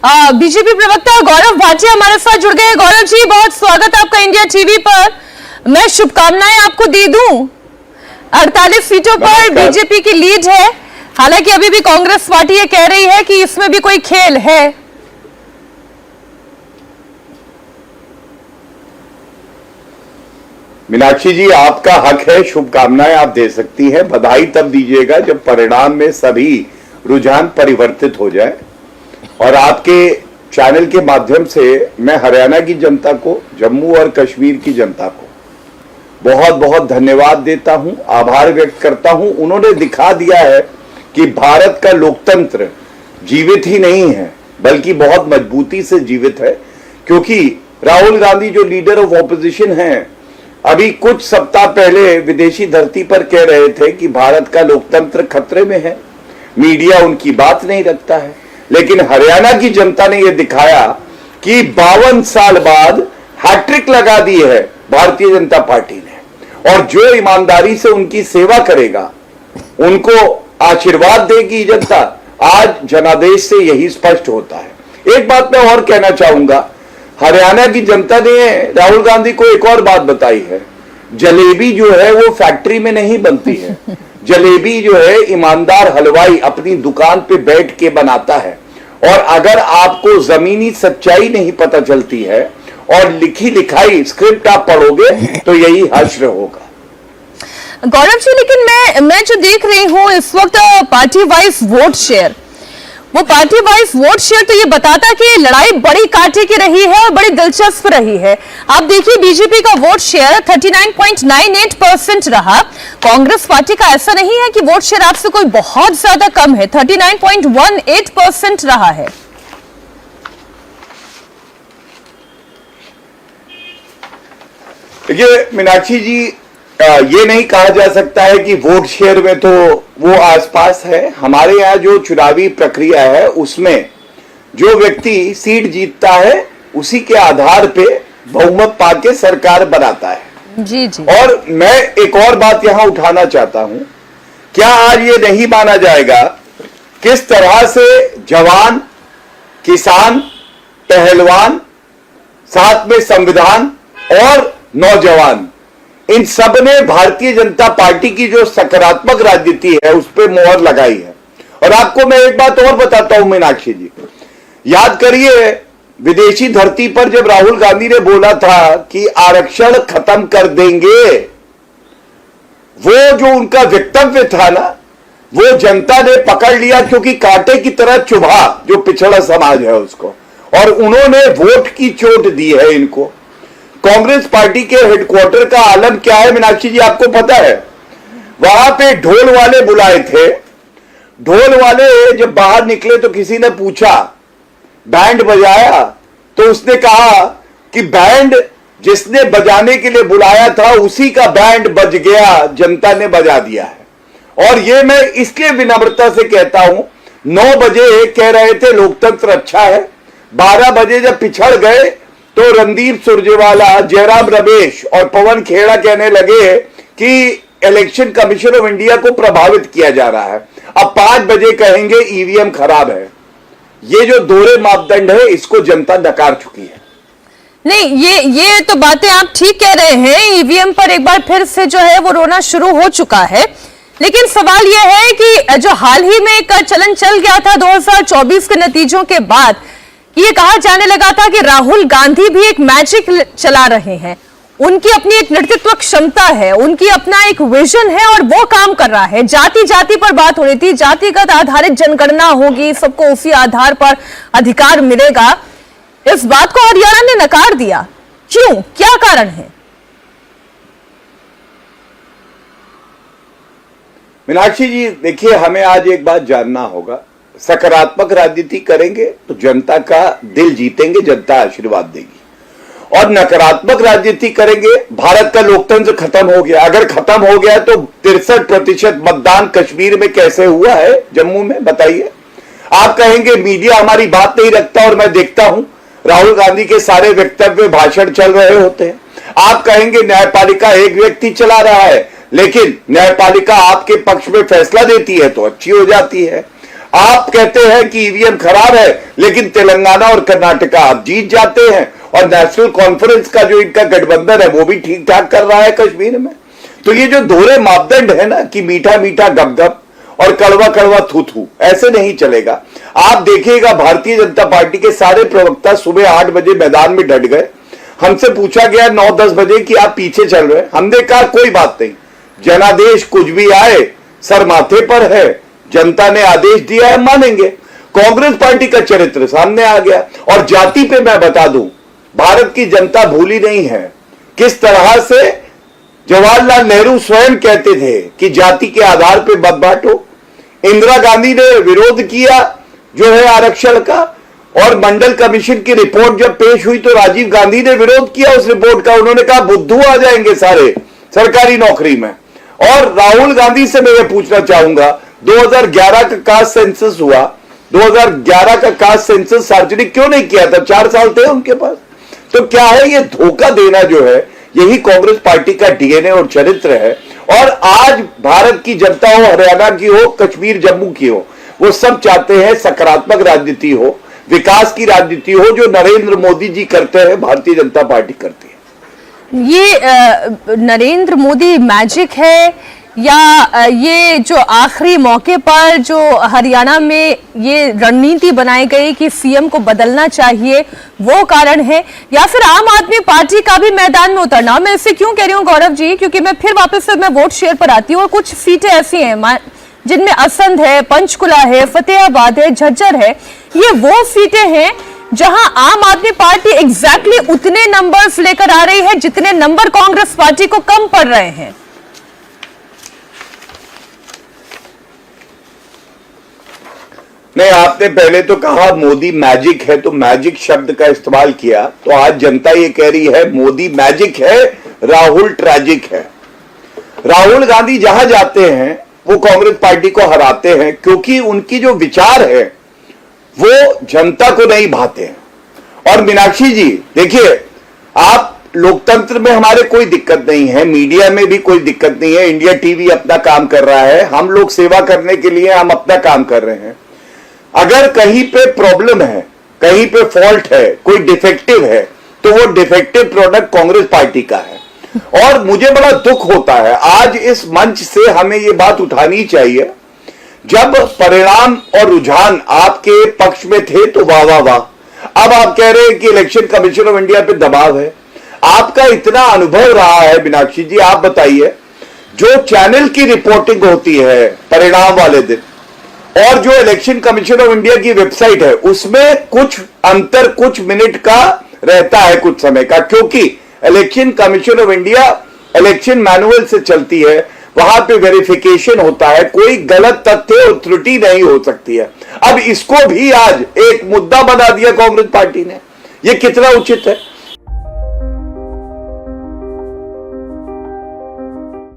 BJP प्रवक्ता गौरव भाटिया हमारे साथ जुड़ गए। गौरव जी, बहुत स्वागत है आपका इंडिया टीवी पर। मैं शुभकामनाएं आपको दे दूं। 48 सीटों पर बीजेपी की लीड है, हालांकि अभी भी कांग्रेस पार्टी ये कह रही है कि इसमें भी कोई खेल है। मीनाक्षी जी, आपका हक है, शुभकामनाएं आप दे सकती हैं। बधाई तब दीजिएगा जब परिणाम में सभी रुझान परिवर्तित हो जाए। और आपके चैनल के माध्यम से मैं हरियाणा की जनता को, जम्मू और कश्मीर की जनता को बहुत बहुत धन्यवाद देता हूं, आभार व्यक्त करता हूं। उन्होंने दिखा दिया है कि भारत का लोकतंत्र जीवित ही नहीं है बल्कि बहुत मजबूती से जीवित है, क्योंकि राहुल गांधी जो लीडर ऑफ ऑपोजिशन हैं, अभी कुछ सप्ताह पहले विदेशी धरती पर कह रहे थे कि भारत का लोकतंत्र खतरे में है, मीडिया उनकी बात नहीं रखता है। लेकिन हरियाणा की जनता ने यह दिखाया कि 52 साल बाद हैट्रिक लगा दी है भारतीय जनता पार्टी ने, और जो ईमानदारी से उनकी सेवा करेगा उनको आशीर्वाद देगी जनता। आज जनादेश से यही स्पष्ट होता है। एक बात मैं और कहना चाहूंगा, हरियाणा की जनता ने राहुल गांधी को एक और बात बताई है, जलेबी जो है वो फैक्ट्री में नहीं बनती है। जलेबी जो है ईमानदार हलवाई अपनी दुकान पे बैठ के बनाता है। और अगर आपको जमीनी सच्चाई नहीं पता चलती है और लिखी लिखाई स्क्रिप्ट आप पढ़ोगे तो यही हश्र होगा। गौरव जी, लेकिन मैं जो देख रही हूं इस वक्त पार्टी वाइज वोट शेयर, वो पार्टी वाइज वोट शेयर तो ये बताता कि लड़ाई बड़ी कांटे की रही है और बड़ी दिलचस्प रही है। आप देखिए, बीजेपी का वोट शेयर 39.98% रहा। कांग्रेस पार्टी का ऐसा नहीं है कि वोट शेयर आपसे कोई बहुत ज्यादा कम है, 39.18% रहा है। देखिए मीनाक्षी जी, ये नहीं कहा जा सकता है कि वोट शेयर में तो वो आसपास है। हमारे यहाँ जो चुनावी प्रक्रिया है उसमें जो व्यक्ति सीट जीतता है उसी के आधार पे बहुमत पाके सरकार बनाता है। जी जी। और मैं एक और बात यहाँ उठाना चाहता हूं, क्या आज ये नहीं माना जाएगा किस तरह से जवान, किसान, पहलवान, साथ में संविधान और नौजवान, इन सब ने भारतीय जनता पार्टी की जो सकारात्मक राजनीति है उस पर मोहर लगाई है। और आपको मैं एक बात और बताता हूं मीनाक्षी जी, याद करिए विदेशी धरती पर जब राहुल गांधी ने बोला था कि आरक्षण खत्म कर देंगे, वो जो उनका वक्तव्य था ना, वो जनता ने पकड़ लिया, क्योंकि कांटे की तरह चुभा जो पिछड़ा समाज है उसको, और उन्होंने वोट की चोट दी है इनको। कांग्रेस पार्टी के हेडक्वार्टर का आलम क्या है मीनाक्षी जी, आपको पता है? वहां पे ढोल वाले बुलाए थे। ढोल वाले जब बाहर निकले तो किसी ने पूछा, बैंड बजाया? तो उसने कहा कि बैंड जिसने बजाने के लिए बुलाया था उसी का बैंड बज गया, जनता ने बजा दिया है। और ये मैं इसलिए विनम्रता से कहता हूं, 9 बजे कह रहे थे लोकतंत्र अच्छा है, 12 बजे जब पिछड़ गए तो रणदीप सुरजेवाला, जयराम रमेश और पवन खेड़ा कहने लगे कि इलेक्शन कमीशन ऑफ इंडिया को प्रभावित किया जा रहा है। अब 5 बजे कहेंगे ईवीएम खराब है। ये जो दोहरे मापदंड है इसको जनता नकार चुकी है। नहीं, ये तो बातें आप ठीक कह रहे हैं। ईवीएम पर एक बार फिर से जो है वो रोना शुरू हो चुका है। लेकिन सवाल यह है कि जो हाल ही में एक चलन चल गया था 2024 के नतीजों के बाद, ये कहा जाने लगा था कि राहुल गांधी भी एक मैजिक चला रहे हैं, उनकी अपनी एक नेतृत्व क्षमता है, उनकी अपना एक विजन है और वो काम कर रहा है। जाति जाति पर बात हो रही थी, जातिगत आधारित जनगणना होगी, सबको उसी आधार पर अधिकार मिलेगा। इस बात को हरियाणा ने नकार दिया, क्यों, क्या कारण है? मीनाक्षी जी देखिए, हमें आज एक बात जानना होगा, सकारात्मक राजनीति करेंगे तो जनता का दिल जीतेंगे, जनता आशीर्वाद देगी। और नकारात्मक राजनीति करेंगे, भारत का लोकतंत्र खत्म हो गया। अगर खत्म हो गया तो 63% मतदान कश्मीर में कैसे हुआ है, जम्मू में, बताइए। आप कहेंगे मीडिया हमारी बात नहीं रखता, और मैं देखता हूं राहुल गांधी के सारे वक्तव्य, भाषण चल रहे होते हैं। आप कहेंगे न्यायपालिका एक व्यक्ति चला रहा है, लेकिन न्यायपालिका आपके पक्ष में फैसला देती है तो अच्छी हो जाती है। आप कहते हैं कि ईवीएम खराब है, लेकिन तेलंगाना और कर्नाटका आप जीत जाते हैं, और नेशनल कॉन्फ्रेंस का जो इनका गठबंधन है वो भी ठीक ठाक कर रहा है कश्मीर में। तो ये जो दोहरे मापदंड है ना कि मीठा मीठा गप गप और कड़वा कड़वा थू थू, ऐसे नहीं चलेगा। आप देखिएगा भारतीय जनता पार्टी के सारे प्रवक्ता सुबह 8 बजे मैदान में डट गए। हमसे पूछा गया 9-10 बजे कि आप पीछे चल रहे हैं। हमने कहा कोई बात नहीं, जनादेश कुछ भी आए सर माथे पर है, जनता ने आदेश दिया है, मानेंगे। कांग्रेस पार्टी का चरित्र सामने आ गया। और जाति पे मैं बता दूं, भारत की जनता भूली नहीं है किस तरह से जवाहरलाल नेहरू स्वयं कहते थे कि जाति के आधार पे मत बांटो। इंदिरा गांधी ने विरोध किया जो है आरक्षण का, और मंडल कमीशन की रिपोर्ट जब पेश हुई तो राजीव गांधी ने विरोध किया उस रिपोर्ट का। उन्होंने कहा बुद्धू आ जाएंगे सारे सरकारी नौकरी में। और राहुल गांधी से मैं पूछना चाहूंगा, 2011 का कास्ट सेंसस हुआ, 2011 का कास्ट सेंसस सार्वजनिक क्यों नहीं किया था? 4 साल थे उनके पास। तो क्या है ये धोखा देना जो है, यही कांग्रेस पार्टी का डीएनए और चरित्र है। और आज भारत की जनता हो, हरियाणा की हो, कश्मीर जम्मू की हो, वो सब चाहते हैं सकारात्मक राजनीति हो, विकास की राजनीति हो, जो नरेंद्र मोदी जी करते हैं, भारतीय जनता पार्टी करती है। ये नरेंद्र मोदी मैजिक है या ये जो आखिरी मौके पर जो हरियाणा में ये रणनीति बनाई गई कि सीएम को बदलना चाहिए वो कारण है, या फिर आम आदमी पार्टी का भी मैदान में उतरना? मैं इसे क्यों कह रही हूँ गौरव जी, क्योंकि मैं फिर वापस से मैं वोट शेयर पर आती हूँ और कुछ सीटें ऐसी हैं जिनमें असंध है, पंचकुला है, फतेहाबाद है, झज्जर है। ये वो सीटें हैं जहां आम आदमी पार्टी एग्जैक्टली उतने नंबर्स लेकर आ रही है जितने नंबर कांग्रेस पार्टी को कम पड़ रहे हैं। नहीं, आपने पहले तो कहा मोदी मैजिक है, तो मैजिक शब्द का इस्तेमाल किया, तो आज जनता ये कह रही है मोदी मैजिक है, राहुल ट्रैजिक है। राहुल गांधी जहां जाते हैं वो कांग्रेस पार्टी को हराते हैं, क्योंकि उनकी जो विचार है वो जनता को नहीं भाते हैं। और मीनाक्षी जी देखिए, आप लोकतंत्र में हमारे कोई दिक्कत नहीं है, मीडिया में भी कोई दिक्कत नहीं है, इंडिया टीवी अपना काम कर रहा है, हम लोग सेवा करने के लिए हम अपना काम कर रहे हैं। अगर कहीं पे प्रॉब्लम है, कहीं पे फॉल्ट है, कोई डिफेक्टिव है, तो वो डिफेक्टिव प्रोडक्ट कांग्रेस पार्टी का है। और मुझे बड़ा दुख होता है, आज इस मंच से हमें ये बात उठानी चाहिए, जब परिणाम और रुझान आपके पक्ष में थे तो वाह वाह वाह, अब आप कह रहे हैं कि इलेक्शन कमीशन ऑफ इंडिया पे दबाव है। आपका इतना अनुभव रहा है मीनाक्षी जी, आप बताइए, जो चैनल की रिपोर्टिंग होती है परिणाम वाले दिन और जो इलेक्शन कमीशन ऑफ इंडिया की वेबसाइट है, उसमें कुछ अंतर कुछ मिनट का रहता है, कुछ समय का, क्योंकि election commission of India election manual से चलती है, वहां पे वेरिफिकेशन होता है, कोई गलत तथ्य और त्रुटि नहीं हो सकती है। अब इसको भी आज एक मुद्दा बना दिया कांग्रेस पार्टी ने, ये कितना उचित है?